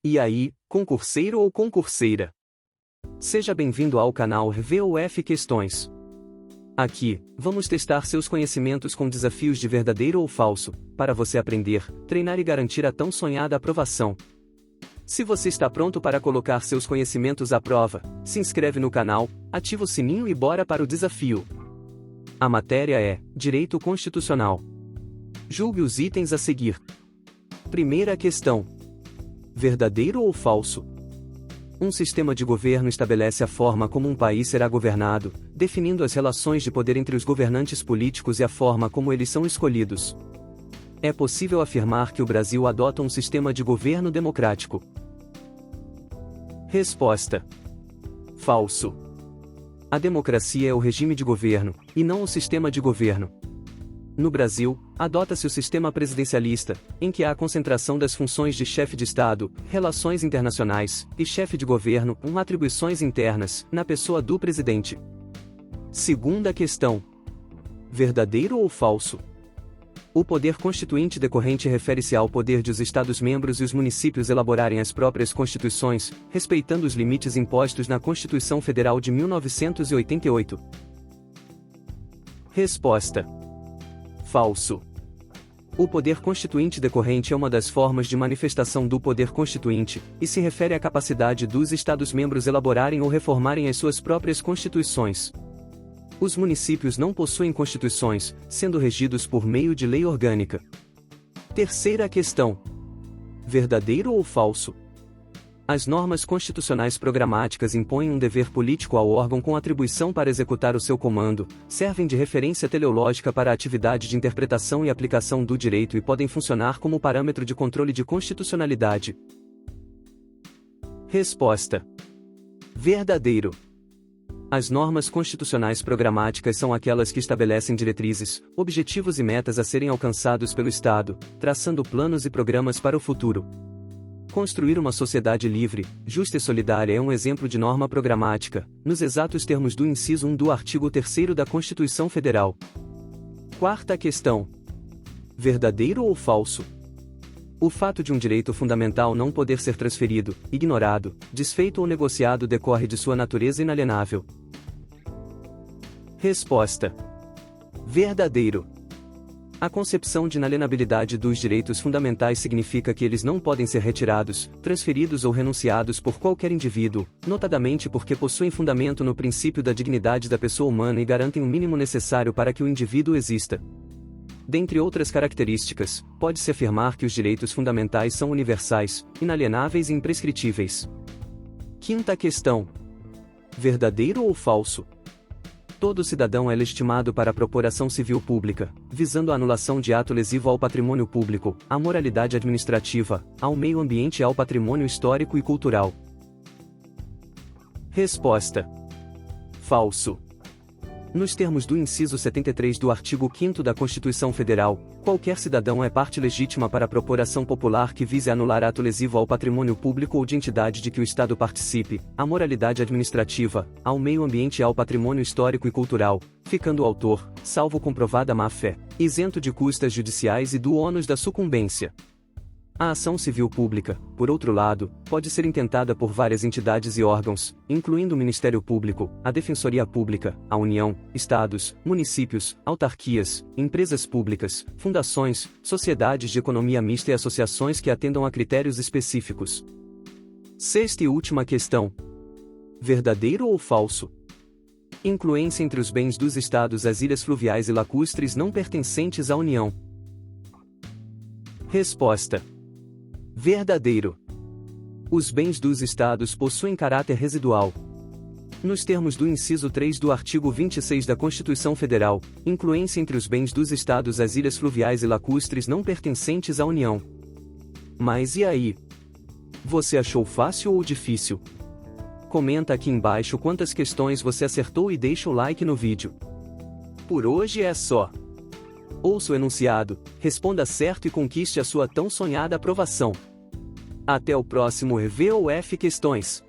E aí, concurseiro ou concurseira? Seja bem-vindo ao canal VOF Questões. Aqui, vamos testar seus conhecimentos com desafios de verdadeiro ou falso, para você aprender, treinar e garantir a tão sonhada aprovação. Se você está pronto para colocar seus conhecimentos à prova, se inscreve no canal, ativa o sininho e bora para o desafio. A matéria é Direito Constitucional. Julgue os itens a seguir. Primeira questão. Verdadeiro ou falso? Um sistema de governo estabelece a forma como um país será governado, definindo as relações de poder entre os governantes políticos e a forma como eles são escolhidos. É possível afirmar que o Brasil adota um sistema de governo democrático. Resposta: falso. A democracia é o regime de governo, e não o sistema de governo. No Brasil, adota-se o sistema presidencialista, em que há a concentração das funções de chefe de Estado, relações internacionais, e chefe de governo, com atribuições internas, na pessoa do presidente. Segunda questão. Verdadeiro ou falso? O poder constituinte decorrente refere-se ao poder de os Estados-membros e os municípios elaborarem as próprias constituições, respeitando os limites impostos na Constituição Federal de 1988. Resposta: falso. O poder constituinte decorrente é uma das formas de manifestação do poder constituinte, e se refere à capacidade dos Estados-membros elaborarem ou reformarem as suas próprias constituições. Os municípios não possuem constituições, sendo regidos por meio de lei orgânica. Terceira questão. Verdadeiro ou falso? As normas constitucionais programáticas impõem um dever político ao órgão com atribuição para executar o seu comando, servem de referência teleológica para a atividade de interpretação e aplicação do direito e podem funcionar como parâmetro de controle de constitucionalidade. Resposta: verdadeiro. As normas constitucionais programáticas são aquelas que estabelecem diretrizes, objetivos e metas a serem alcançados pelo Estado, traçando planos e programas para o futuro. Construir uma sociedade livre, justa e solidária é um exemplo de norma programática, nos exatos termos do inciso 1 do artigo 3º da Constituição Federal. Quarta questão. Verdadeiro ou falso? O fato de um direito fundamental não poder ser transferido, ignorado, desfeito ou negociado decorre de sua natureza inalienável. Resposta: verdadeiro. A concepção de inalienabilidade dos direitos fundamentais significa que eles não podem ser retirados, transferidos ou renunciados por qualquer indivíduo, notadamente porque possuem fundamento no princípio da dignidade da pessoa humana e garantem o mínimo necessário para que o indivíduo exista. Dentre outras características, pode-se afirmar que os direitos fundamentais são universais, inalienáveis e imprescritíveis. Quinta questão. Verdadeiro ou falso? Todo cidadão é legitimado para propor ação civil pública, visando a anulação de ato lesivo ao patrimônio público, à moralidade administrativa, ao meio ambiente e ao patrimônio histórico e cultural. Resposta: falso. Nos termos do inciso 73 do artigo 5º da Constituição Federal, qualquer cidadão é parte legítima para propor ação popular que vise anular ato lesivo ao patrimônio público ou de entidade de que o Estado participe, à moralidade administrativa, ao meio ambiente e ao patrimônio histórico e cultural, ficando o autor, salvo comprovada má-fé, isento de custas judiciais e do ônus da sucumbência. A ação civil pública, por outro lado, pode ser intentada por várias entidades e órgãos, incluindo o Ministério Público, a Defensoria Pública, a União, Estados, municípios, autarquias, empresas públicas, fundações, sociedades de economia mista e associações que atendam a critérios específicos. Sexta e última questão. Verdadeiro ou falso? Incluem-se entre os bens dos Estados as ilhas fluviais e lacustres não pertencentes à União. Resposta: verdadeiro. Os bens dos Estados possuem caráter residual. Nos termos do inciso 3 do artigo 26 da Constituição Federal, incluem-se entre os bens dos Estados as ilhas fluviais e lacustres não pertencentes à União. Mas e aí? Você achou fácil ou difícil? Comenta aqui embaixo quantas questões você acertou e deixa o like no vídeo. Por hoje é só. Ouça o enunciado, responda certo e conquiste a sua tão sonhada aprovação. Até o próximo VOF Questões.